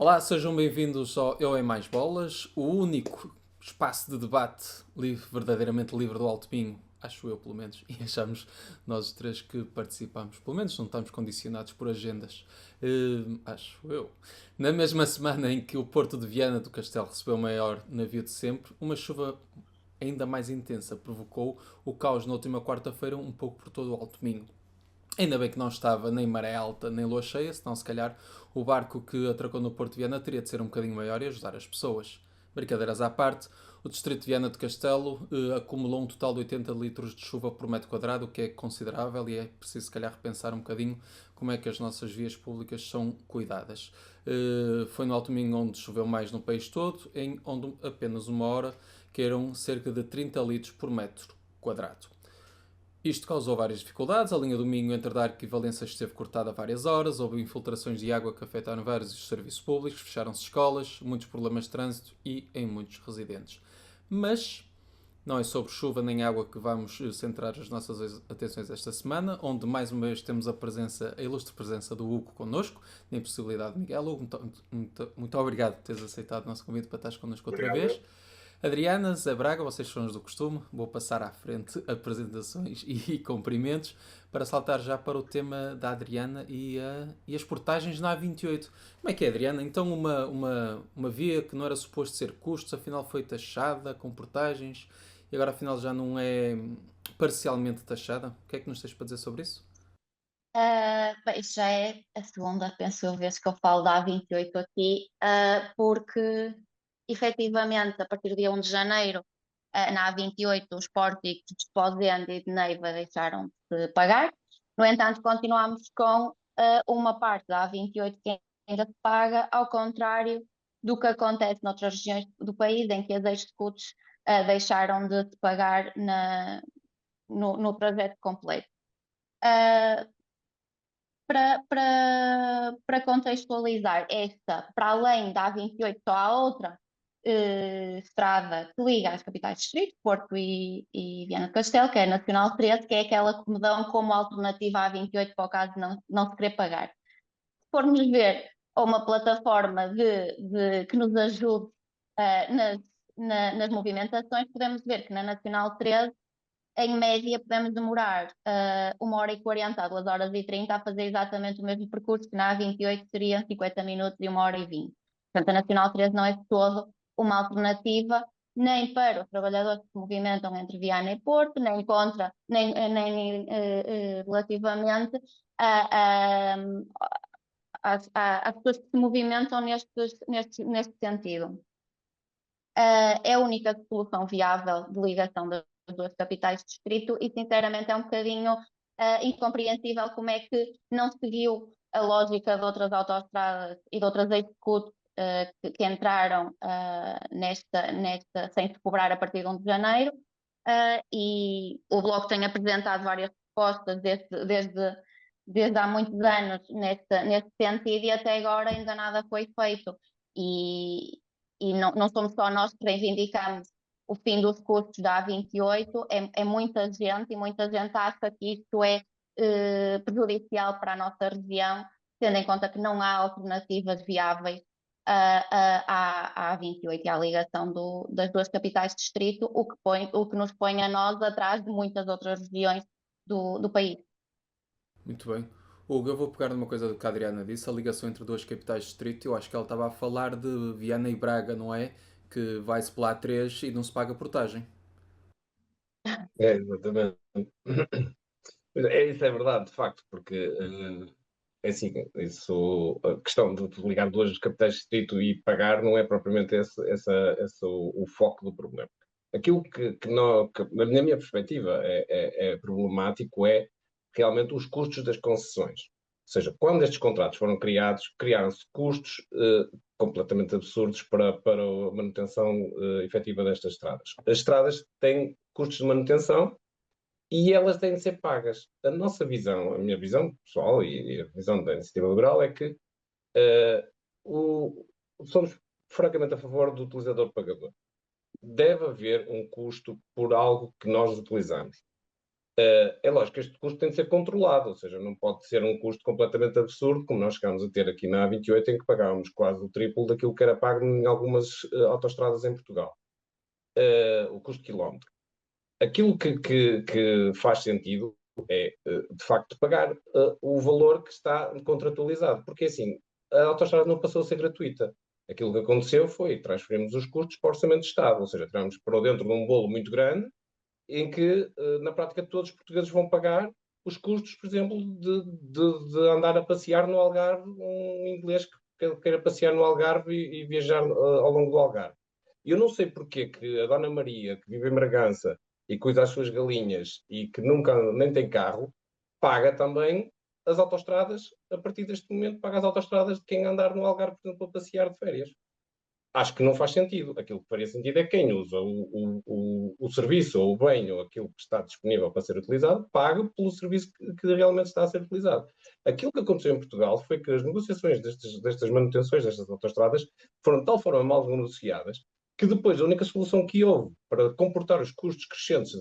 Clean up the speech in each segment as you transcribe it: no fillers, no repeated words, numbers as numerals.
Olá, sejam bem-vindos ao Eu é Mais Bolas, o único espaço de debate livre, verdadeiramente livre do Alto Minho, acho eu pelo menos, e achamos nós os três que participamos, pelo menos não estamos condicionados por agendas, acho eu. Na mesma semana em que o Porto de Viana do Castelo recebeu o maior navio de sempre, uma chuva ainda mais intensa provocou o caos na última quarta-feira um pouco por todo o Alto Minho. Ainda bem que não estava nem maré alta nem lua cheia, senão se calhar o barco que atracou no Porto de Viana teria de ser um bocadinho maior e ajudar as pessoas. Brincadeiras à parte, o distrito de Viana de Castelo acumulou um total de 80 litros de chuva por metro quadrado, o que é considerável e é preciso se calhar repensar um bocadinho como é que as nossas vias públicas são cuidadas. Foi no Alto Minho onde choveu mais no país todo, em onde apenas uma hora caíram cerca de 30 litros por metro quadrado. Isto causou várias dificuldades. A linha do Minho entre Dark e Valença esteve cortada várias horas, houve infiltrações de água que afetaram vários serviços públicos, fecharam-se escolas, muitos problemas de trânsito e em muitos residentes. Mas não é sobre chuva nem água que vamos centrar as nossas atenções esta semana, onde mais uma vez temos a ilustre presença do Hugo connosco, nem possibilidade de Miguel. Hugo, muito obrigado por teres aceitado o nosso convite para estar connosco outra Obrigado, vez. eu. Adriana, Zé Braga, vocês são os do costume. Vou passar à frente apresentações e cumprimentos para saltar já para o tema da Adriana e as portagens na A28. Como é que é, Adriana? Então, uma via que não era suposto ser custos, afinal foi taxada com portagens e agora afinal já não é parcialmente taxada? O que é que nos tens para dizer sobre isso? Bem, isto já é a segunda, penso eu, vez que eu falo da A28 aqui, porque efetivamente a partir do dia 1 de janeiro, na A28, os pórticos de Esposende e de Neiva deixaram de pagar. No entanto, continuamos com uma parte da A28 que ainda se paga, ao contrário do que acontece noutras regiões do país, em que as ex-cutos deixaram de se pagar no trajeto completo. Uh, para contextualizar esta, para além da A28, só há outra estrada que liga as capitais de distrito, Porto e Viana do Castelo, que é a Nacional 13, que é aquela que me dão como alternativa à A28 para o caso de não se querer pagar. Se formos ver a uma plataforma que nos ajude nas movimentações, podemos ver que na Nacional 13 em média podemos demorar 1 hora e 40 a 2 horas e 30 a fazer exatamente o mesmo percurso que na A28 seriam 50 minutos e 1 hora e 20. Portanto, a Nacional 13 não é de todo uma alternativa nem para os trabalhadores que se movimentam entre Viana e Porto, nem contra, nem relativamente a, a, às pessoas que se movimentam neste sentido. É a única solução viável de ligação das duas capitais de distrito e, sinceramente, é um bocadinho incompreensível como é que não seguiu a lógica de outras autoestradas e de outras executes que entraram nesta sem se cobrar a partir de 1 de janeiro. E o Bloco tem apresentado várias propostas desde há muitos anos neste sentido e até agora ainda nada foi feito. E, e não somos só nós que reivindicamos o fim dos custos da A28, é muita gente e muita gente acha que isto é prejudicial para a nossa região, tendo em conta que não há alternativas viáveis à A28 e à ligação das duas capitais de distrito, o que nos põe a nós atrás de muitas outras regiões do país. Muito bem. Hugo, eu vou pegar numa coisa do que a Adriana disse, a ligação entre duas capitais de distrito. Eu acho que ela estava a falar de Viana e Braga, não é? Que vai-se pela A3 e não se paga portagem. É, exatamente. Isso é verdade, de facto, porque é assim, a questão de ligar duas capitais de distrito e pagar não é propriamente esse o foco do problema. Aquilo na minha perspectiva, é problemático é realmente os custos das concessões. Ou seja, quando estes contratos foram criados, criaram-se custos completamente absurdos para a manutenção efetiva destas estradas. As estradas têm custos de manutenção e elas têm de ser pagas. A nossa visão, a minha visão pessoal e a visão da iniciativa liberal é que uh, o, somos francamente a favor do utilizador-pagador. Deve haver um custo por algo que nós utilizamos. É lógico que este custo tem de ser controlado, ou seja, não pode ser um custo completamente absurdo, como nós chegámos a ter aqui na A28, em que pagávamos quase o triplo daquilo que era pago em algumas autoestradas em Portugal. O custo de quilómetro. Aquilo que faz sentido é, de facto, pagar o valor que está contratualizado, porque assim, a autoestrada não passou a ser gratuita. Aquilo que aconteceu foi transferirmos os custos para o Orçamento de Estado, ou seja, tiramos para dentro de um bolo muito grande, em que, na prática, todos os portugueses vão pagar os custos, por exemplo, de andar a passear no Algarve, um inglês que queira passear no Algarve e viajar ao longo do Algarve. Eu não sei porque que a Dona Maria, que vive em Bragança e cuida das suas galinhas e que nunca nem tem carro, paga também as autoestradas, a partir deste momento, paga as autoestradas de quem andar no Algarve, por exemplo, a passear de férias. Acho que não faz sentido. Aquilo que faria sentido é quem usa o serviço ou o bem ou aquilo que está disponível para ser utilizado, paga pelo serviço que realmente está a ser utilizado. Aquilo que aconteceu em Portugal foi que as negociações destas manutenções, destas autoestradas, foram de tal forma mal negociadas que depois a única solução que houve para comportar os custos crescentes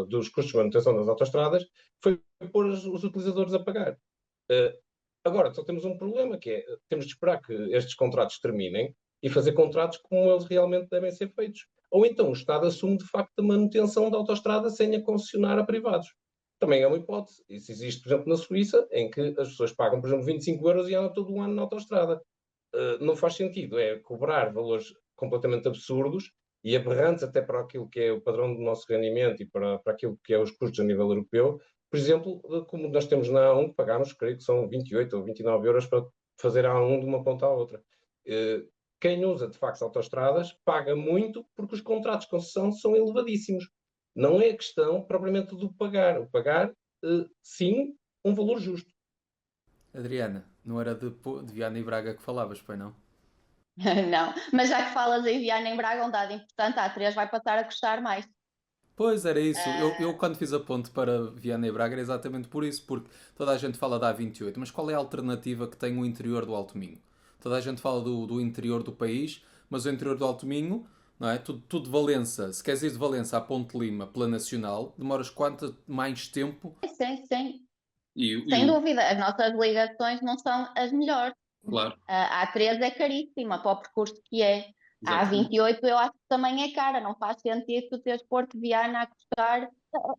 dos custos de manutenção das autoestradas foi pôr os utilizadores a pagar. Agora, só temos um problema, que é, temos de esperar que estes contratos terminem e fazer contratos como eles realmente devem ser feitos. Ou então o Estado assume, de facto, a manutenção da autoestrada sem a concessionar a privados. Também é uma hipótese. Isso existe, por exemplo, na Suíça, em que as pessoas pagam, por exemplo, 25 euros e andam todo o ano na autoestrada. Não faz sentido. É cobrar valores completamente absurdos e aberrantes até para aquilo que é o padrão do nosso rendimento e para aquilo que é os custos a nível europeu. Por exemplo, como nós temos na A1, que pagamos, creio que são 28 ou 29 euros para fazer a A1 de uma ponta à outra. Quem usa, de facto, autoestradas paga muito porque os contratos de concessão são elevadíssimos. Não é questão propriamente do pagar. O pagar, sim, um valor justo. Adriana, não era de Viana e Braga que falavas, pois não? Não, mas já que falas em Viana em Braga, um dado importante, a A3 vai passar a custar mais. Pois era isso. Eu Ah, quando fiz a ponte para Viana e Braga era exatamente por isso, porque toda a gente fala da A28, mas qual é a alternativa que tem o interior do Alto Minho? Toda a gente fala do interior do país, mas o interior do Alto Minho, não é? Tudo de Valença. Se queres ir de Valença à Ponte Lima pela Nacional, demoras quanto mais tempo sim, sim, e sem o. dúvida, as nossas ligações não são as melhores. Claro, A A3 é caríssima para o percurso que é. A exatamente. A28 eu acho que também é cara, não faz sentido tu teres Porto Viana a custar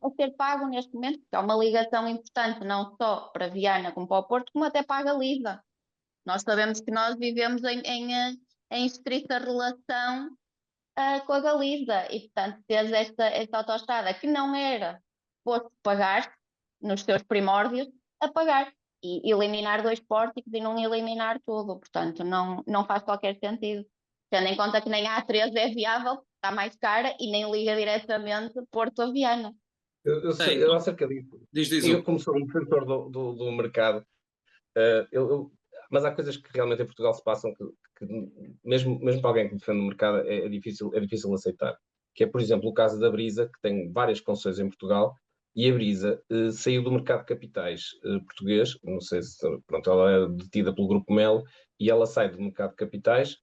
a ser pago neste momento, porque é uma ligação importante não só para Viana como para o Porto, como até para a Galiza. Nós sabemos que nós vivemos em estrita relação com a Galiza e, portanto, teres esta autoestrada que não era fosse pagar nos seus primórdios, a pagar e eliminar dois pórticos e não eliminar tudo. Portanto, não faz qualquer sentido. Tendo em conta que nem a A13 é viável, está mais cara e nem liga diretamente Porto a Viana. Eu acerca disso, Diz eu o. como sou um defensor do mercado, mas há coisas que realmente em Portugal se passam que mesmo para alguém que defende o mercado é difícil aceitar. Que é, por exemplo, o caso da Brisa, que tem várias concessões em Portugal, e a Brisa saiu do mercado de capitais português, não sei se, pronto, ela é detida pelo Grupo Mel, e ela sai do mercado de capitais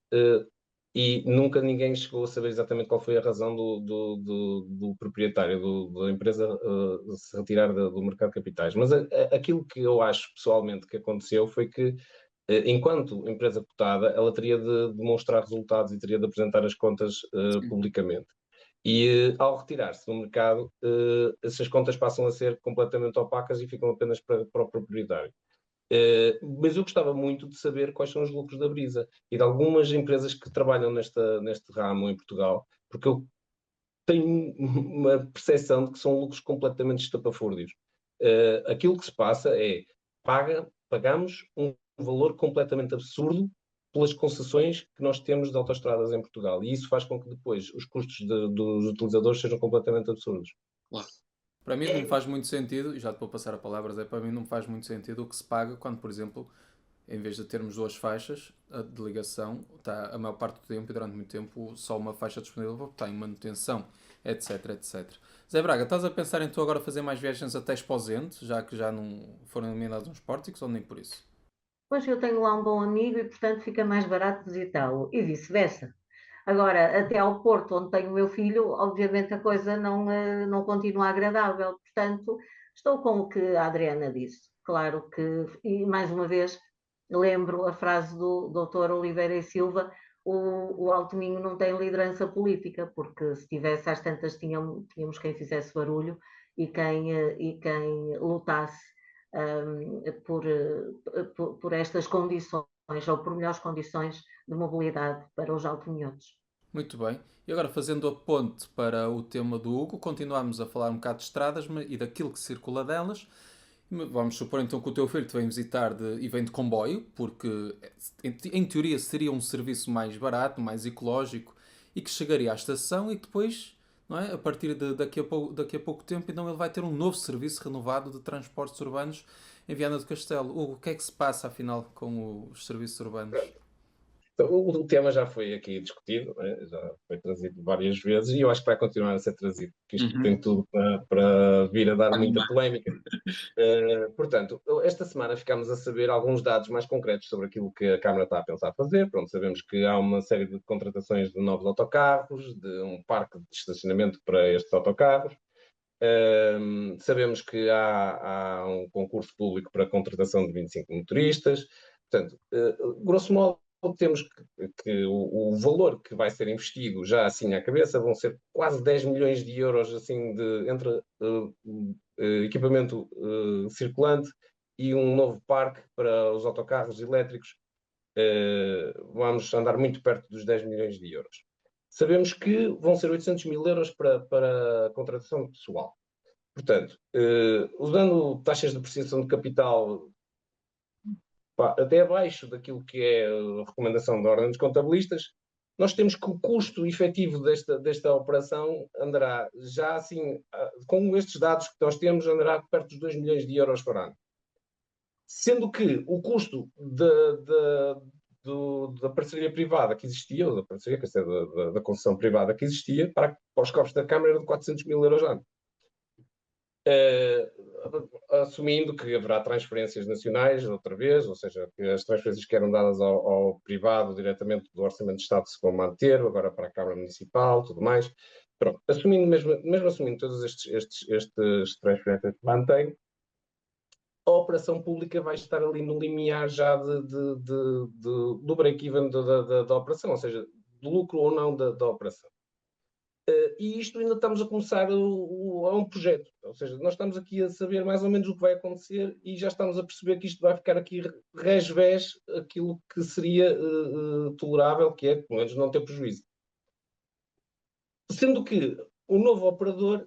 e nunca ninguém chegou a saber exatamente qual foi a razão do proprietário da empresa se retirar do mercado de capitais. Mas aquilo que eu acho pessoalmente que aconteceu foi que, enquanto empresa cotada, ela teria de demonstrar resultados e teria de apresentar as contas Sim. publicamente. E ao retirar-se do mercado, essas contas passam a ser completamente opacas e ficam apenas para o proprietário. Mas eu gostava muito de saber quais são os lucros da Brisa e de algumas empresas que trabalham neste ramo em Portugal, porque eu tenho uma percepção de que são lucros completamente estapafúrdios. Aquilo que se passa é pagamos um valor completamente absurdo pelas concessões que nós temos de autoestradas em Portugal e isso faz com que depois os custos dos utilizadores sejam completamente absurdos. Claro. Para mim não me faz muito sentido, e já te vou passar a palavras, para mim não me faz muito sentido o que se paga quando, por exemplo, em vez de termos duas faixas de ligação, está a maior parte do tempo e durante muito tempo só uma faixa disponível porque está em manutenção, etc, etc. Zé Braga, estás a pensar em tu agora fazer mais viagens até Esposente, já que já não foram eliminados uns pórticos ou nem por isso? Pois eu tenho lá um bom amigo e, portanto, fica mais barato visitá-lo e vice-versa. Agora, até ao Porto, onde tenho o meu filho, obviamente a coisa não continua agradável. Portanto, estou com o que a Adriana disse. Claro que, e mais uma vez, lembro a frase do Dr. Oliveira e Silva: o Alto Minho não tem liderança política, porque se tivesse às tantas tínhamos quem fizesse barulho e quem lutasse por estas condições, ou por melhores condições de mobilidade para os alto-minhotos. Muito bem. E agora, fazendo a ponte para o tema do Hugo, continuamos a falar um bocado de estradas e daquilo que circula delas. Vamos supor então que o teu filho te vem visitar e vem de comboio, porque em teoria seria um serviço mais barato, mais ecológico e que chegaria à estação e que depois, não é? A partir de daqui a pouco tempo, então ele vai ter um novo serviço renovado de transportes urbanos em Viana do Castelo. Hugo, o que é que se passa afinal com os serviços urbanos? Então, o tema já foi aqui discutido, né? Já foi trazido várias vezes e eu acho que vai continuar a ser trazido, porque isto tem tudo para vir a dar muita polémica. Portanto, esta semana ficámos a saber alguns dados mais concretos sobre aquilo que a Câmara está a pensar fazer. Pronto, sabemos que há uma série de contratações de novos autocarros, de um parque de estacionamento para estes autocarros. Sabemos que há um concurso público para a contratação de 25 motoristas. Portanto, grosso modo, temos que o valor que vai ser investido já assim à cabeça vão ser quase 10 milhões de euros assim, entre equipamento circulante e um novo parque para os autocarros elétricos. Vamos andar muito perto dos 10 milhões de euros. Sabemos que vão ser 800 mil euros para a contratação de pessoal. Portanto, usando taxas de depreciação de capital até abaixo daquilo que é a recomendação da Ordem dos Contabilistas, nós temos que o custo efetivo desta operação andará já assim, com estes dados que nós temos, andará perto dos 2 milhões de euros por ano. Sendo que o custo da parceria privada que existia, ou da parceria, quer dizer, da concessão privada que existia, para os cofres da Câmara era de 400 mil euros ano. Assumindo que haverá transferências nacionais outra vez, ou seja, que as transferências que eram dadas ao privado diretamente do Orçamento de Estado se vão manter, agora para a Câmara Municipal, tudo mais. Pronto, mesmo assumindo todas estas transferências que mantém, a operação pública vai estar ali no limiar já do break-even da operação, ou seja, do lucro ou não da operação. E isto ainda estamos a começar a um projeto, ou seja, nós estamos aqui a saber mais ou menos o que vai acontecer e já estamos a perceber que isto vai ficar aqui resvés aquilo que seria tolerável, que é, pelo menos, não ter prejuízo. Sendo que o novo operador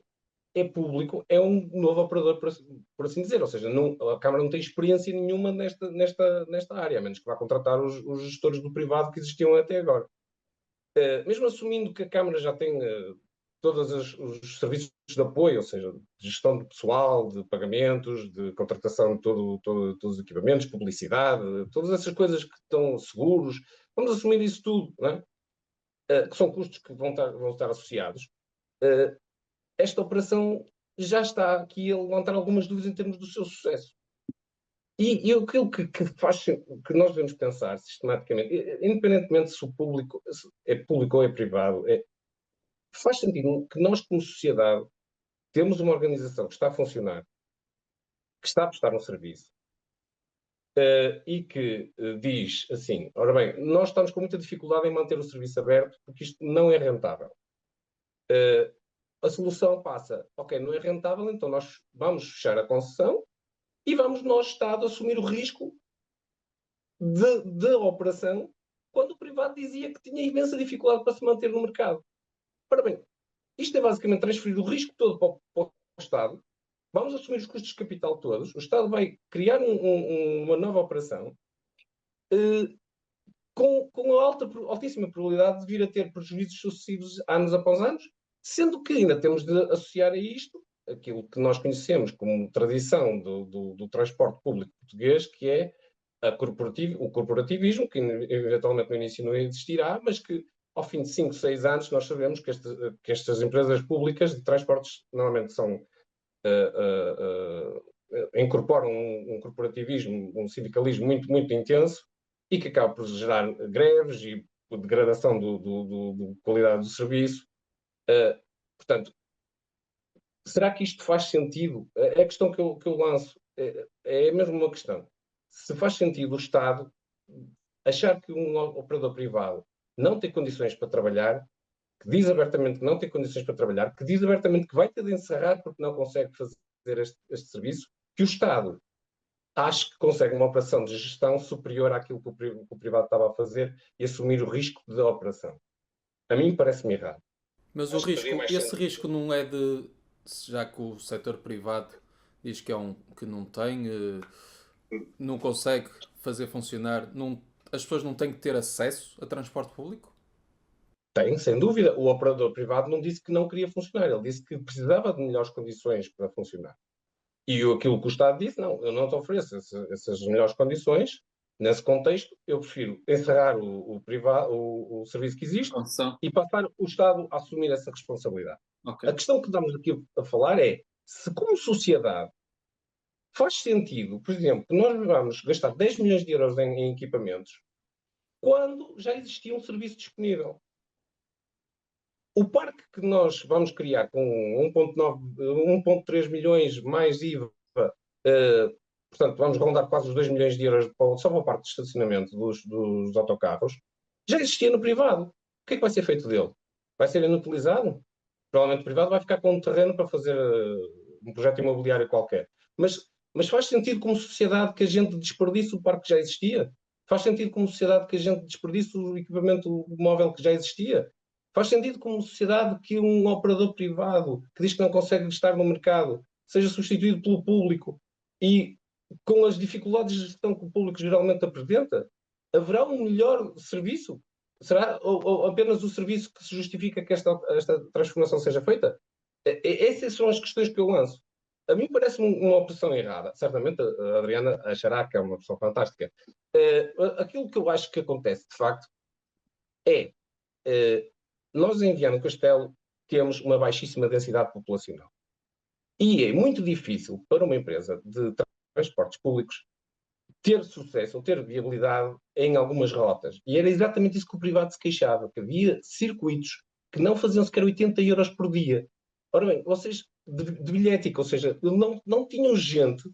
é público, é um novo operador, por assim dizer, ou seja, a Câmara não tem experiência nenhuma nesta área, a menos que vá contratar os gestores do privado que existiam até agora. Mesmo assumindo que a Câmara já tem todos os serviços de apoio, ou seja, de gestão de pessoal, de pagamentos, de contratação de todos os equipamentos, publicidade, todas essas coisas que estão seguros, vamos assumir isso tudo, não é? Que são custos que vão estar associados. Esta operação já está aqui a levantar algumas dúvidas em termos do seu sucesso. E aquilo que nós devemos pensar sistematicamente, independentemente se o público é público ou é privado, faz sentido que nós, como sociedade, temos uma organização que está a funcionar, que está a prestar um serviço, e que diz assim, ora bem, nós estamos com muita dificuldade em manter o serviço aberto porque isto não é rentável. A solução passa, ok, não é rentável, então nós vamos fechar a concessão e vamos nós, Estado, assumir o risco da operação quando o privado dizia que tinha imensa dificuldade para se manter no mercado. Ora bem, isto é basicamente transferir o risco todo para o Estado, vamos assumir os custos de capital todos, o Estado vai criar uma nova operação com a altíssima probabilidade de vir a ter prejuízos sucessivos anos após anos, sendo que ainda temos de associar a isto aquilo que nós conhecemos como tradição do transporte público português, que é o corporativismo, que eventualmente no início não existirá, mas que ao fim de 5, 6 anos nós sabemos que estas empresas públicas de transportes normalmente incorporam um corporativismo, um sindicalismo muito, muito intenso e que acaba por gerar greves e degradação da qualidade do serviço. Portanto, será que isto faz sentido? É a questão que eu lanço. É mesmo uma questão. Se faz sentido o Estado achar que um operador privado não tem condições para trabalhar, que diz abertamente que não tem condições para trabalhar, que diz abertamente que vai ter de encerrar porque não consegue fazer este serviço, que o Estado acho que consegue uma operação de gestão superior àquilo que o privado estava a fazer e assumir o risco da operação. A mim parece-me errado. Mas o risco, esse risco não é de, já que o setor privado diz que que não tem, não consegue fazer funcionar, as pessoas não têm que ter acesso a transporte público? Tem, sem dúvida. O operador privado não disse que não queria funcionar, ele disse que precisava de melhores condições para funcionar. E aquilo que o Estado disse, não, eu não te ofereço essas melhores condições. Nesse contexto, eu prefiro encerrar o serviço que existe e passar o Estado a assumir essa responsabilidade. Okay. A questão que estamos aqui a falar é se, como sociedade, faz sentido, por exemplo, que nós vamos gastar 10 milhões de euros em equipamentos quando já existia um serviço disponível. O parque que nós vamos criar com 1,3 milhões mais IVA, portanto, vamos rondar quase os 2 milhões de euros só para a parte de estacionamento dos autocarros, já existia no privado. O que é que vai ser feito dele? Vai ser inutilizado? Provavelmente o privado vai ficar com um terreno para fazer um projeto imobiliário qualquer. Mas faz sentido como sociedade que a gente desperdice o parque que já existia? Faz sentido como sociedade que a gente desperdice o equipamento móvel que já existia? Faz sentido como sociedade que um operador privado que diz que não consegue estar no mercado seja substituído pelo público e com as dificuldades de gestão que o público geralmente apresenta? Haverá um melhor serviço? Será ou apenas o serviço que se justifica que esta transformação seja feita? Essas são as questões que eu lanço. A mim parece-me uma opção errada. Certamente a Adriana achará que é uma opção fantástica. Aquilo que eu acho que acontece, de facto, é nós em Viana do Castelo temos uma baixíssima densidade populacional. E é muito difícil para uma empresa de transportes públicos ter sucesso ou ter viabilidade em algumas rotas. E era exatamente isso que o privado se queixava, que havia circuitos que não faziam sequer 80 euros por dia. Ora bem, vocês de bilhética, ou seja, não tinham gente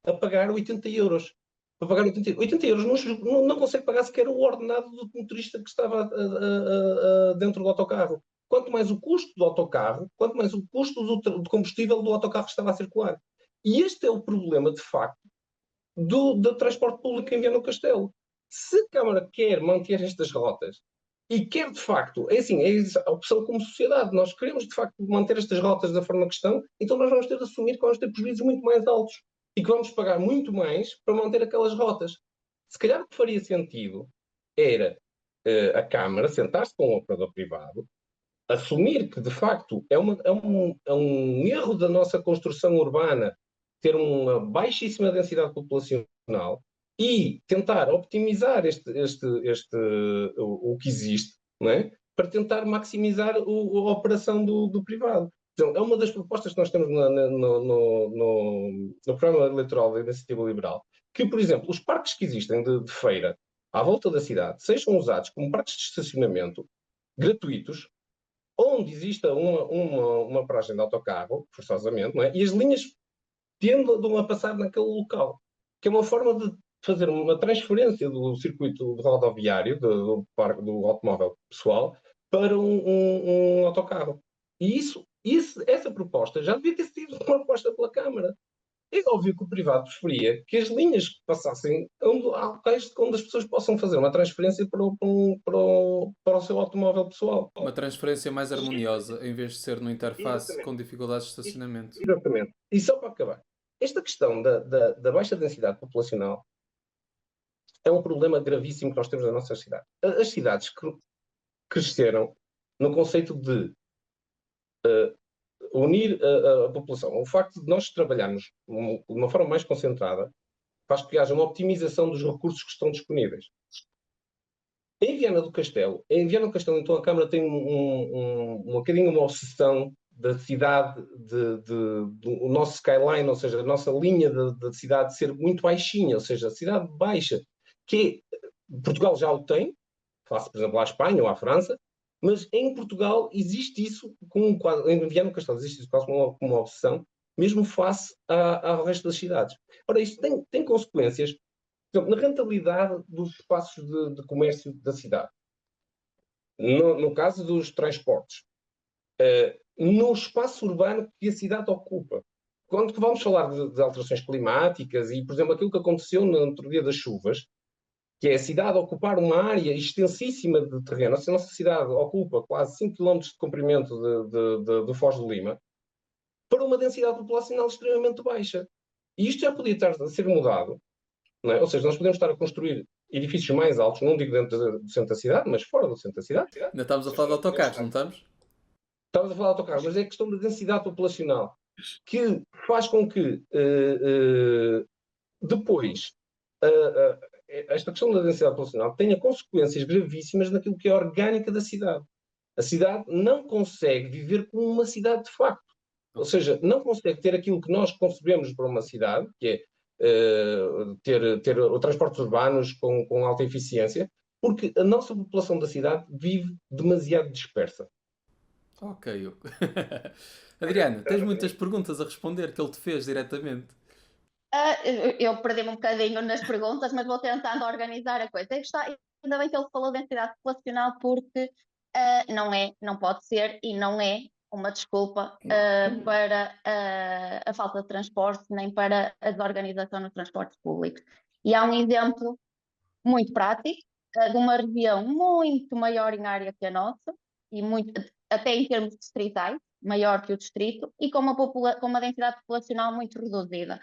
a pagar 80 euros. Para pagar 80 euros não consegue pagar sequer o ordenado do motorista que estava dentro do autocarro. Quanto mais o custo do autocarro, quanto mais o custo do combustível do autocarro que estava a circular. E este é o problema, de facto, do transporte público em Viana do Castelo. Se a Câmara quer manter estas rotas e quer, de facto, é a opção como sociedade, nós queremos, de facto, manter estas rotas da forma que estão, então nós vamos ter de assumir que vamos ter prejuízos muito mais altos e que vamos pagar muito mais para manter aquelas rotas. Se calhar o que faria sentido era a Câmara sentar-se com um operador privado, assumir que, de facto, é um erro da nossa construção urbana ter uma baixíssima densidade populacional e tentar optimizar o que existe, não é? Para tentar maximizar a operação do privado. Então, é uma das propostas que nós temos no programa eleitoral da Iniciativa Liberal, que, por exemplo, os parques que existem de feira à volta da cidade sejam usados como parques de estacionamento gratuitos, onde exista uma paragem de autocarro, forçosamente, não é? E as linhas tendam a passar naquele local, que é uma forma de fazer uma transferência do circuito rodoviário, do automóvel pessoal, para um autocarro. E essa proposta já devia ter sido uma proposta pela Câmara. É óbvio que o privado preferia que as linhas passassem a locais onde as pessoas possam fazer uma transferência para o seu automóvel pessoal. Uma transferência mais harmoniosa, em vez de ser no interface com dificuldades de estacionamento. Exatamente. E só para acabar, esta questão da baixa densidade populacional é um problema gravíssimo que nós temos na nossa cidade. As cidades cresceram no conceito de unir a população. O facto de nós trabalharmos de uma forma mais concentrada faz que haja uma optimização dos recursos que estão disponíveis. Em Viana do Castelo, então a Câmara tem um bocadinho uma obsessão da cidade, do nosso skyline, ou seja, a nossa linha da cidade ser muito baixinha, ou seja, a cidade baixa, que Portugal já o tem, face, por exemplo, à Espanha ou à França, mas em Portugal existe isso, em Viana do Castelo existe isso quase como uma obsessão, mesmo face ao resto das cidades. Ora, isto tem consequências, por exemplo, na rentabilidade dos espaços de comércio da cidade. No caso dos transportes, no espaço urbano que a cidade ocupa. Quando vamos falar de alterações climáticas e, por exemplo, aquilo que aconteceu no outro dia das chuvas, que é a cidade ocupar uma área extensíssima de terreno. A nossa cidade ocupa quase 5 km de comprimento do Foz do Lima, para uma densidade populacional extremamente baixa. E isto já podia estar a ser mudado, não é? Ou seja, nós podemos estar a construir edifícios mais altos, não digo dentro do centro da cidade, mas fora do centro da cidade. Ainda estamos a falar de autocarros, não estamos? Estamos a falar de autocarros, mas é a questão da densidade populacional, que faz com que depois esta questão da densidade populacional tenha consequências gravíssimas naquilo que é a orgânica da cidade. A cidade não consegue viver como uma cidade de facto. Ou seja, não consegue ter aquilo que nós concebemos para uma cidade, que é ter transportes urbanos com alta eficiência, porque a nossa população da cidade vive demasiado dispersa. Ok. Adriana, tens muitas perguntas a responder que ele te fez diretamente. Eu perdi-me um bocadinho nas perguntas, mas vou tentando organizar a coisa. Ainda bem que ele falou de densidade populacional, porque não pode ser e não é uma desculpa para a falta de transporte, nem para a desorganização nos transportes públicos. E há um exemplo muito prático de uma região muito maior em área que a nossa, e até em termos distritais, maior que o distrito, e com uma densidade populacional muito reduzida.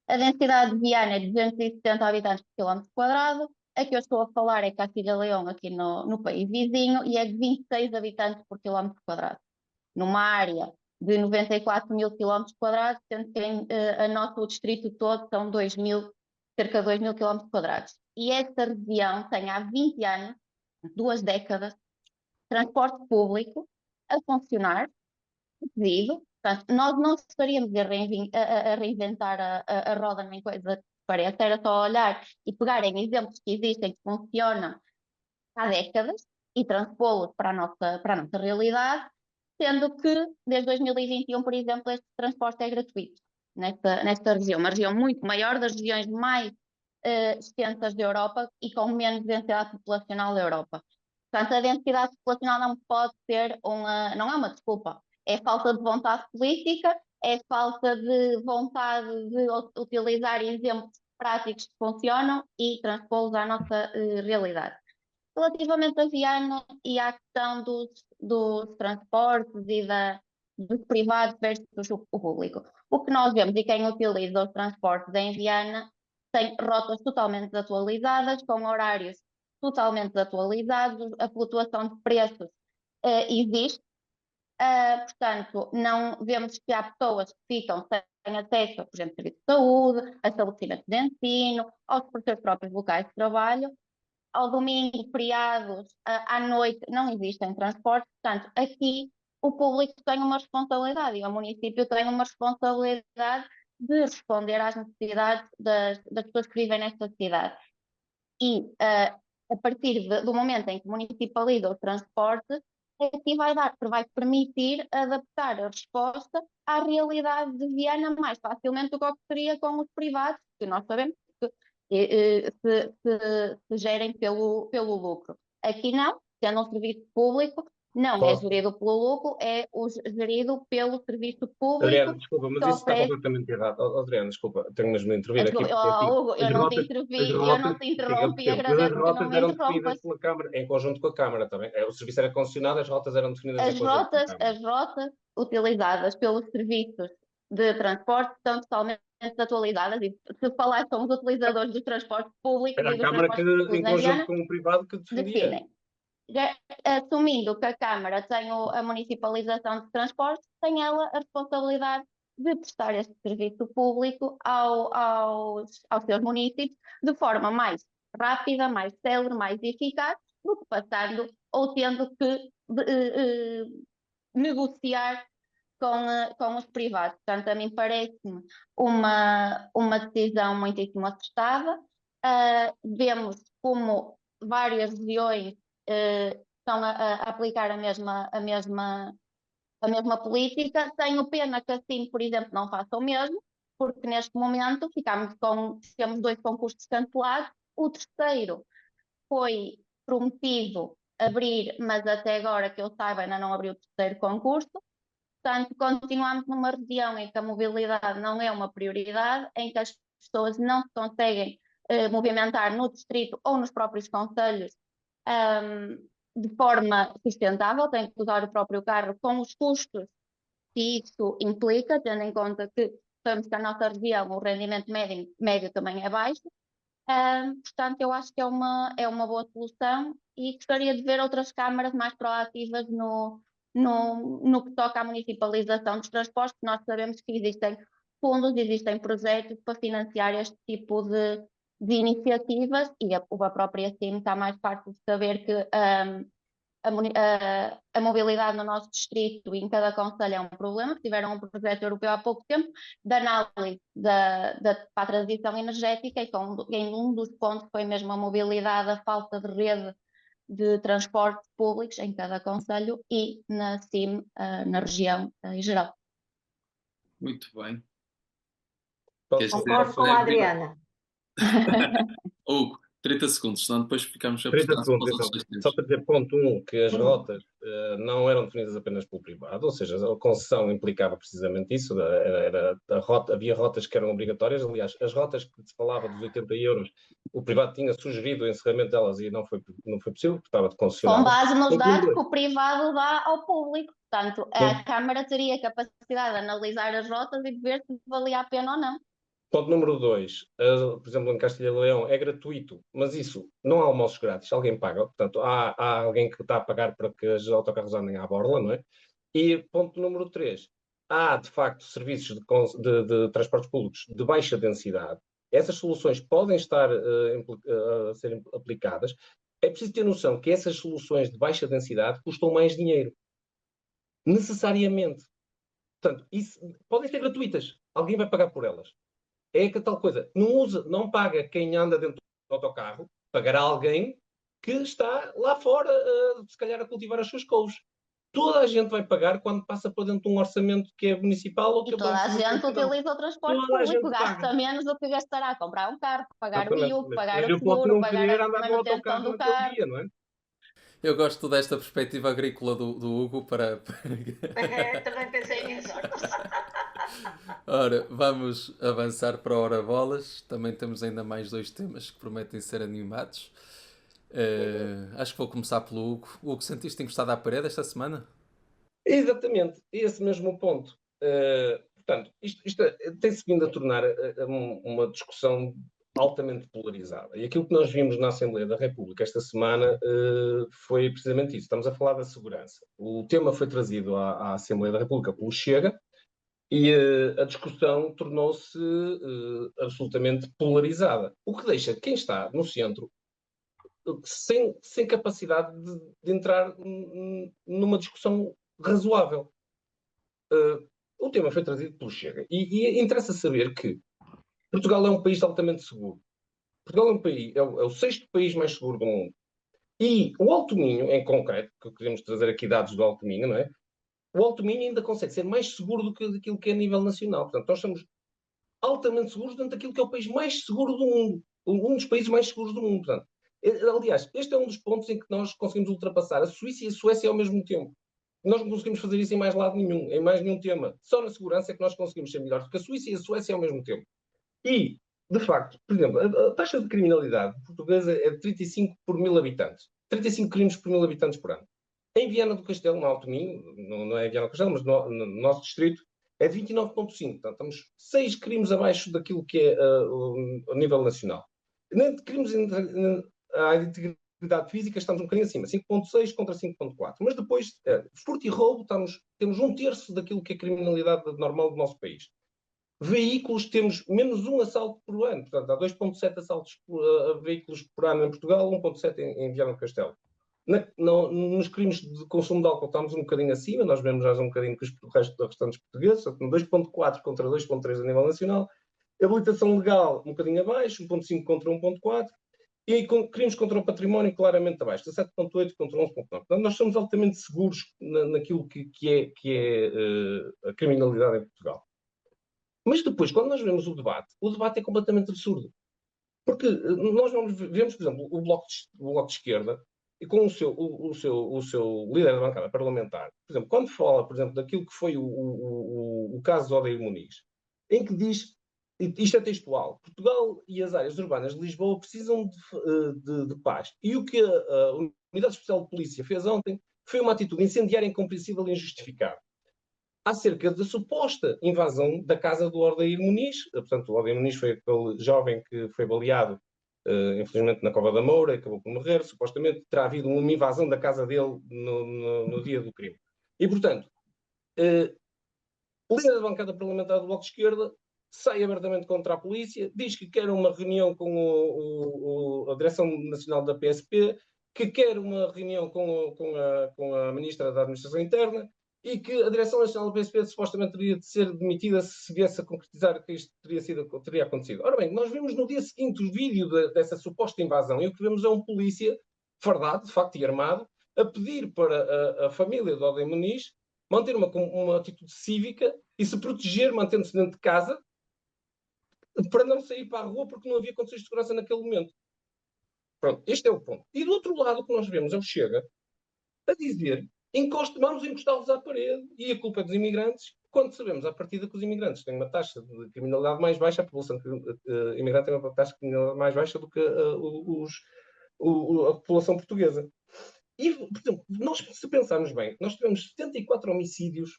A densidade de Viana é de 270 habitantes por quilómetro quadrado. A que eu estou a falar é Castilha e Leão, aqui no país vizinho, e é de 26 habitantes por quilómetro quadrado. Numa área de 94 mil quilómetros quadrados, sendo que o distrito todo são cerca de 2 mil quilómetros quadrados. E esta região tem há 20 anos, 2 décadas, transporte público a funcionar, devido. Portanto, nós não estaríamos a reinventar a roda nem coisa que pareça, era só olhar e pegar em exemplos que existem, que funcionam há décadas e transpô-los para a nossa realidade, sendo que desde 2021, por exemplo, este transporte é gratuito nesta região, uma região muito maior, das regiões mais extensas da Europa e com menos densidade populacional da Europa. Portanto, a densidade populacional não pode ser não é uma desculpa, é falta de vontade política, é falta de vontade de utilizar exemplos práticos que funcionam e transpô-los à nossa realidade. Relativamente a Viana e à questão dos transportes e dos privados versus o público, o que nós vemos e quem utiliza os transportes em Viana tem rotas totalmente desatualizadas, com horários totalmente desatualizados, a flutuação de preços existe. Portanto, não vemos que há pessoas que ficam sem acesso, por exemplo, a serviços de saúde, a estabelecimentos de ensino, aos seus próprios locais de trabalho. Ao domingo, feriados, à noite, não existem transportes. Portanto, aqui o público tem uma responsabilidade e o município tem uma responsabilidade de responder às necessidades das pessoas que vivem nesta cidade. E a partir do momento em que municipaliza o transporte, aqui vai permitir adaptar a resposta à realidade de Viana mais facilmente do que seria com os privados, que nós sabemos que se gerem pelo lucro. Aqui não, sendo um serviço público, não é gerido pelo lucro, é gerido pelo serviço público. Adriana, desculpa, mas isso está completamente errado. Adriana, desculpa, tenho mesmo de intervir aqui. Hugo, eu não te interrompi, agradeço que não me eram definidas pela Câmara, em conjunto com a Câmara também. O serviço era concessionado, as rotas eram definidas em conjunto com a Câmara. As rotas utilizadas pelos serviços de transporte estão totalmente atualizadas, e se falar com os utilizadores dos transportes públicos era e dos a Câmara transportes em conjunto com o privado que defendia. Assumindo que a Câmara tem a municipalização de transportes, tem ela a responsabilidade de prestar este serviço público aos seus municípios de forma mais rápida, mais célere, mais eficaz, do que passando ou tendo que negociar com os privados. Portanto, a mim parece-me uma decisão muitíssimo acertada. Vemos como várias regiões estão a aplicar a mesma política. Tenho pena que assim, por exemplo, não faça o mesmo, porque neste momento temos 2 concursos cancelados. O terceiro foi prometido abrir, mas até agora que eu saiba ainda não abriu o terceiro concurso. Portanto, continuamos numa região em que a mobilidade não é uma prioridade, em que as pessoas não se conseguem movimentar no distrito ou nos próprios concelhos de forma sustentável, têm que usar o próprio carro com os custos que isso implica, tendo em conta que sabemos que a nossa região o rendimento médio também é baixo. Portanto, eu acho que é uma boa solução e gostaria de ver outras câmaras mais proativas no que toca à municipalização dos transportes. Nós sabemos que existem fundos, existem projetos para financiar este tipo de iniciativas e a própria CIM está mais farta de saber que a mobilidade no nosso distrito e em cada concelho é um problema. Tiveram um projeto europeu há pouco tempo de análise para a transição energética e em um dos pontos foi mesmo a mobilidade, a falta de rede de transportes públicos em cada concelho e na CIM, na região em geral. Muito bem. Concordo com a Adriana. Hugo, 30 segundos, senão depois ficamos a 30 portar segundos, para os então. outros 2 Só para dizer, ponto 1, que as Sim. rotas não eram definidas apenas pelo privado, ou seja, a concessão implicava precisamente isso, havia rotas que eram obrigatórias. Aliás, as rotas que se falava dos 80 euros, o privado tinha sugerido o encerramento delas e não foi possível, porque estava de concessionário. Com base nos Ponto dados número que o privado dá ao público. Portanto, a Sim. Câmara teria capacidade de analisar as rotas e de ver se valia a pena ou não. Ponto número 2, por exemplo, em Castilha e Leão é gratuito, mas isso não há almoços grátis, alguém paga, portanto há alguém que está a pagar para que os autocarros andem à borla, não é? E ponto número 3, há de facto serviços de transportes públicos de baixa densidade. Essas soluções podem estar a ser aplicadas. É preciso ter noção que essas soluções de baixa densidade custam mais dinheiro, necessariamente. Portanto, isso, podem ser gratuitas, alguém vai pagar por elas. É que tal coisa, não paga quem anda dentro do autocarro, pagará alguém que está lá fora, se calhar a cultivar as suas couves. Toda a gente vai pagar quando passa por dentro de um orçamento que é municipal ou que E toda a gente utiliza o transporte público, gasta menos do que gastará a comprar um carro, pagar o IUC, pagar o seguro, pagar a manutenção do carro. Dia, não é? Eu gosto desta perspectiva agrícola do Hugo para... Também pensei nisso. Ora, vamos avançar para a Hora Bolas. Também temos ainda mais 2 temas que prometem ser animados. Acho que vou começar pelo Hugo. Hugo, sentiste encostado à parede esta semana? Exatamente, esse mesmo ponto. Portanto, isto tem-se vindo a tornar uma discussão altamente polarizada. E aquilo que nós vimos na Assembleia da República esta semana foi precisamente isso. Estamos a falar da segurança. O tema foi trazido à Assembleia da República pelo Chega e a discussão tornou-se absolutamente polarizada. O que deixa quem está no centro sem capacidade de entrar numa discussão razoável. O tema foi trazido pelo Chega. E interessa saber que Portugal é um país altamente seguro. Portugal é um país, é o 6º país mais seguro do mundo. E o Alto Minho, em concreto, que queremos trazer aqui dados do Alto Minho, não é? O Alto Minho ainda consegue ser mais seguro do que aquilo que é a nível nacional. Portanto, nós somos altamente seguros dentro daquilo que é o país mais seguro do mundo. Um dos países mais seguros do mundo. Portanto, aliás, este é um dos pontos em que nós conseguimos ultrapassar a Suíça e a Suécia ao mesmo tempo. Nós não conseguimos fazer isso em mais lado nenhum, em mais nenhum tema. Só na segurança é que nós conseguimos ser melhores do que a Suíça e a Suécia ao mesmo tempo. E, de facto, por exemplo, a taxa de criminalidade portuguesa é de 35 por 1000 habitantes. 35 crimes por 1000 habitantes por ano. Em Viana do Castelo, no Alto Minho, não é em Viana do Castelo, mas no nosso distrito, é de 29,5. Portanto, estamos 6 crimes abaixo daquilo que é o nível nacional. De crimes à integridade física estamos um bocadinho acima, 5,6 contra 5,4. Mas depois, furto e roubo, temos 1/3 daquilo que é a criminalidade normal do nosso país. Veículos, temos menos 1 assalto por ano. Portanto, há 2,7 assaltos a veículos por ano em Portugal, 1,7 em Viana do Castelo. Nos crimes de consumo de álcool estamos um bocadinho acima, nós vemos já um bocadinho que os restantes portugueses, 2,4 contra 2,3 a nível nacional. Habilitação legal um bocadinho abaixo, 1,5 contra 1,4. e com crimes contra o património claramente abaixo, 17,8 contra 11,9. Portanto, nós somos altamente seguros naquilo que é a criminalidade em Portugal. Mas depois, quando nós vemos o debate é completamente absurdo. Porque nós vemos, por exemplo, o Bloco de Esquerda, e com o seu líder da bancada parlamentar, por exemplo, quando fala, por exemplo, daquilo que foi o caso de Odeio Muniz, em que diz, isto é textual, Portugal e as áreas urbanas de Lisboa precisam de paz. E o que a Unidade Especial de Polícia fez ontem foi uma atitude incendiária, incompreensível e injustificável. Acerca da suposta invasão da casa do Odeir Muniz. Portanto, o Odeir Muniz foi aquele jovem que foi baleado, infelizmente, na Cova da Moura, acabou por morrer. Supostamente terá havido uma invasão da casa dele no dia do crime. E, portanto, o líder da bancada parlamentar do Bloco de Esquerda sai abertamente contra a polícia, diz que quer uma reunião com a Direção Nacional da PSP, que quer uma reunião com a Ministra da Administração Interna, e que a Direção Nacional do PSP supostamente teria de ser demitida se viesse a concretizar que isto teria acontecido. Ora bem, nós vimos no dia seguinte o vídeo dessa suposta invasão, e o que vemos é um polícia fardado, de facto, e armado, a pedir para a família de Odeio Muniz manter uma atitude cívica e se proteger, mantendo-se dentro de casa, para não sair para a rua porque não havia condições de segurança naquele momento. Pronto, este é o ponto. E do outro lado, o que nós vemos é o Chega a dizer: vamos encostá-los à parede e a culpa é dos imigrantes, quando sabemos à partida que os imigrantes têm uma taxa de criminalidade mais baixa, a população imigrante tem uma taxa de criminalidade mais baixa do que a população portuguesa. E, portanto, nós, se pensarmos bem, nós tivemos 74 homicídios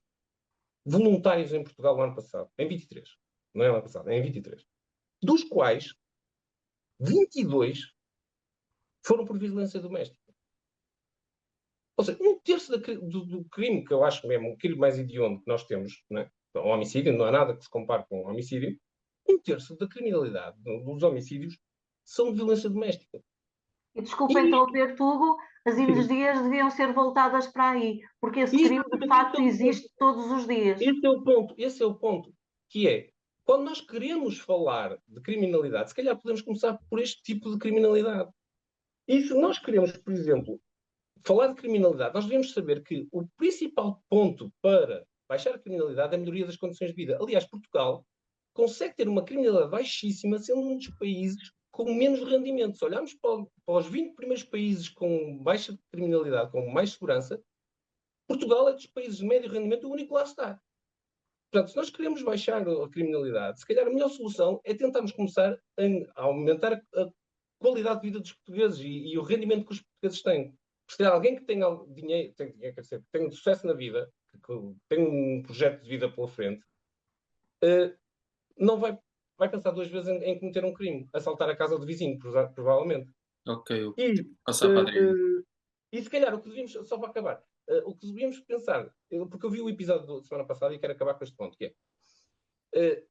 voluntários em Portugal no ano passado, em 23. Não é no ano passado, é em 23. Dos quais 22 foram por violência doméstica. Ou seja, um terço do crime, que eu acho mesmo o crime mais hediondo que nós temos, não é? O homicídio, não há nada que se compare com o homicídio, um terço da criminalidade, dos homicídios, são de violência doméstica. E desculpem interromper tudo, as energias deviam ser voltadas para aí, porque esse crime de facto existe todos os dias. Esse é o ponto, que é, quando nós queremos falar de criminalidade, se calhar podemos começar por este tipo de criminalidade. E se nós queremos, por exemplo, falar de criminalidade, nós devemos saber que o principal ponto para baixar a criminalidade é a melhoria das condições de vida. Aliás, Portugal consegue ter uma criminalidade baixíssima, sendo um dos países com menos rendimento. Se olharmos para os 20 primeiros países com baixa criminalidade, com mais segurança, Portugal é dos países de médio rendimento o único que lá está. Portanto, se nós queremos baixar a criminalidade, se calhar a melhor solução é tentarmos começar a aumentar a qualidade de vida dos portugueses e o rendimento que os portugueses têm. Se calhar alguém que tenha dinheiro, que tenha sucesso na vida, que tem um projeto de vida pela frente, não vai pensar duas vezes em cometer um crime, assaltar a casa do vizinho, provavelmente. Ok, E, passar para a Adriana. e se calhar o que devíamos, só para acabar, o que devíamos pensar, porque eu vi o episódio da semana passada e quero acabar com este ponto, que é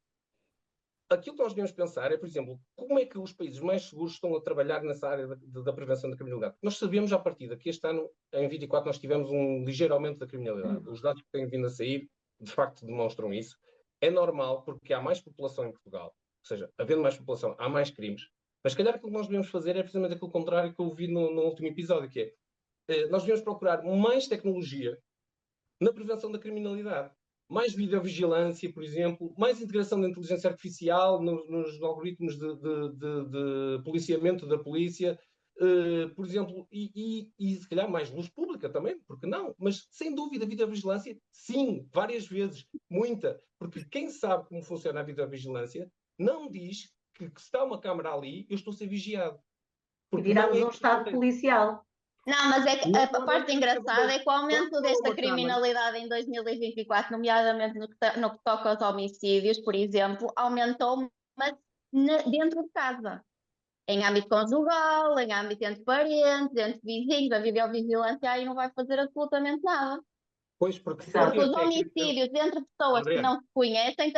aquilo que nós devemos pensar é, por exemplo, como é que os países mais seguros estão a trabalhar nessa área da prevenção da criminalidade. Nós sabemos à partida que este ano, em 24, nós tivemos um ligeiro aumento da criminalidade. Os dados que têm vindo a sair, de facto, demonstram isso. É normal porque há mais população em Portugal. Ou seja, havendo mais população, há mais crimes. Mas, se calhar, aquilo que nós devemos fazer é precisamente aquilo contrário que eu vi no último episódio, que é, nós devemos procurar mais tecnologia na prevenção da criminalidade. Mais videovigilância, por exemplo, mais integração da inteligência artificial nos algoritmos de policiamento da polícia, por exemplo, e se calhar mais luz pública também, porque não? Mas, sem dúvida, a videovigilância, sim, várias vezes, muita, porque quem sabe como funciona a videovigilância não diz que se está uma câmara ali, eu estou a ser vigiado. Porque viramos um Estado policial. Não, mas é que a parte engraçada é que o aumento desta criminalidade em 2024, nomeadamente no que toca aos homicídios, por exemplo, aumentou, mas dentro de casa. Em âmbito conjugal, em âmbito entre parentes, entre vizinhos, a videovigilância aí não vai fazer absolutamente nada. Pois, porque os homicídios entre pessoas que não se conhecem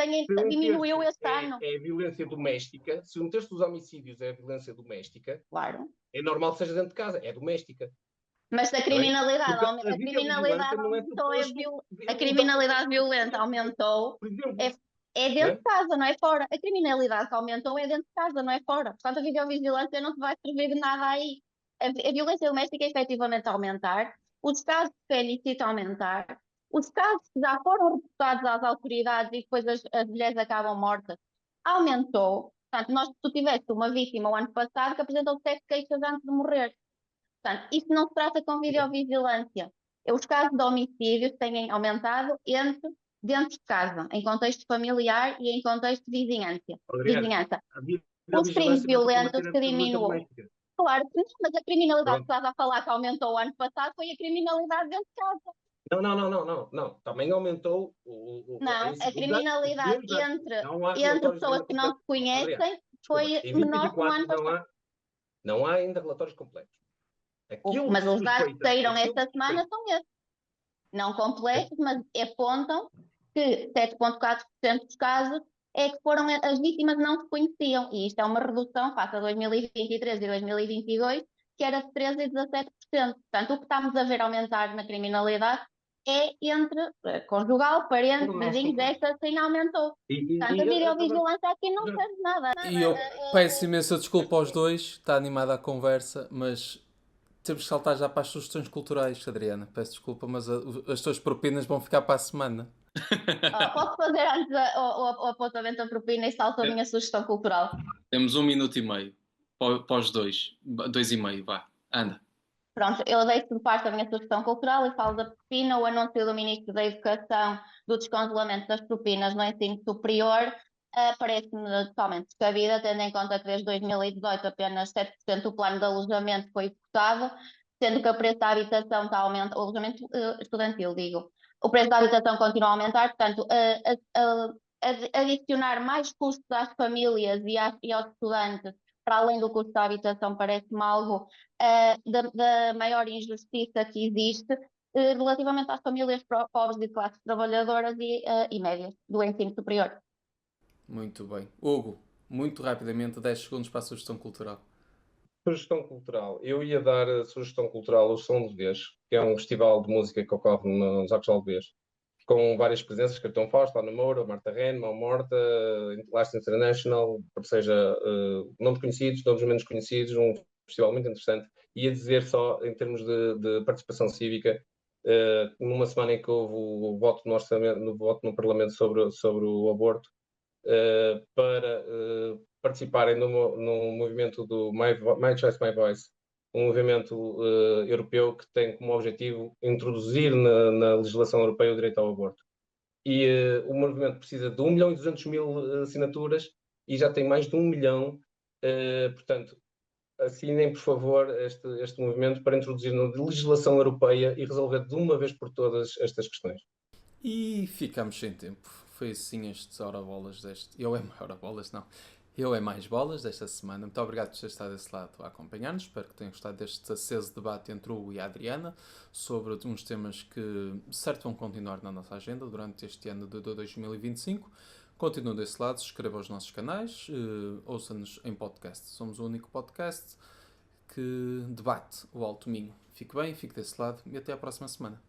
diminuiu este ano. É violência doméstica. Se um terço dos homicídios é violência doméstica, claro, é normal que seja dentro de casa, é doméstica. Mas a criminalidade, a criminalidade violenta aumentou. Por exemplo, É dentro É? de casa, não é fora. A criminalidade que aumentou é dentro de casa, não é fora. Portanto, a videovigilância não te vai servir de nada aí. A violência doméstica é efetivamente a aumentar, os casos de feminicídio a aumentar, os casos que já foram reportados às autoridades e depois as mulheres acabam mortas, aumentou. Portanto, se tu tivesse uma vítima o ano passado que apresentou 7 queixas antes de morrer. Portanto, isso não se trata com videovigilância. Os casos de homicídios têm aumentado dentro de casa, em contexto familiar e em contexto de Adriana, vizinhança. a Os crimes videovigilância não tem violentos combater a que violência diminuam. doméstica. Claro que não, mas a criminalidade que Pronto. estás a falar que aumentou o ano passado foi a criminalidade dentro de casa. Não. Também aumentou a Não, a insegurança. criminalidade não há entre relatórios pessoas ainda que não completos. se Adriana, conhecem desculpa, foi em menor que no 2024 ano passado. não há ainda relatórios completos. Aquilo que Mas se os dados que suspeita, saíram aquilo esta que se semana suspeita. são esses. Não completos, mas apontam que 7,4% dos casos é que foram as vítimas não se conheciam. E isto é uma redução face a 2023 e 2022, que era de 13% e 17%. Portanto, o que estamos a ver aumentar na criminalidade é entre conjugal, parentes, Não se vizinhos, compara. esta sim aumentou. Portanto, a videovigilância aqui não serve de nada. E eu peço imensa desculpa aos dois, está animada a conversa, mas temos que saltar já para as sugestões culturais, Adriana. Peço desculpa, mas as tuas propinas vão ficar para a semana. Posso fazer antes o apontamento da propina e salto a minha sugestão cultural? Temos 1 minuto e meio. Para os dois. 2 e meio, vá. Anda. Pronto, eu deixo de parte a minha sugestão cultural e falo da propina. O anúncio do Ministro da Educação do descongelamento das propinas no ensino superior parece-me totalmente descabida, tendo em conta que desde 2018 apenas 7% do plano de alojamento foi executado, sendo que o preço da habitação está a aumentar, o alojamento estudantil, digo, o preço da habitação continua a aumentar, portanto, adicionar mais custos às famílias e aos estudantes, para além do custo da habitação, parece-me algo da maior injustiça que existe relativamente às famílias pobres de classes trabalhadoras e médias do ensino superior. Muito bem. Hugo, muito rapidamente, 10 segundos para a sugestão cultural. Sugestão cultural. Eu ia dar a sugestão cultural O Som de Vez, que é um festival de música que ocorre nos Arcos de Alves, com várias presenças, Capitão Fausto, Ana Moura, Marta Ren, Mão Morta, Last International, ou seja, nomes conhecidos, nomes menos conhecidos, um festival muito interessante. Ia dizer só, em termos de participação cívica, numa semana em que houve o voto no orçamento, no voto no Parlamento sobre o aborto, para participarem no movimento do My Choice, My Voice, um movimento europeu que tem como objetivo introduzir na legislação europeia o direito ao aborto. E o movimento precisa de 1.200.000 assinaturas e já tem mais de 1 milhão. Portanto, assinem, por favor, este movimento para introduzir na legislação europeia e resolver de uma vez por todas estas questões. E ficamos sem tempo. Foi assim estes Hora-Bolas deste... Eu é Hora-Bolas, não. Eu é mais bolas desta semana. Muito obrigado por ter estado desse lado a acompanhar-nos. Espero que tenham gostado deste aceso debate entre o Hugo e a Adriana sobre uns temas que, certo, vão continuar na nossa agenda durante este ano de 2025. Continuem desse lado, subscrevam os nossos canais, ouçam-nos em podcast. Somos o único podcast que debate o Alto Minho. Fique bem, fique desse lado e até à próxima semana.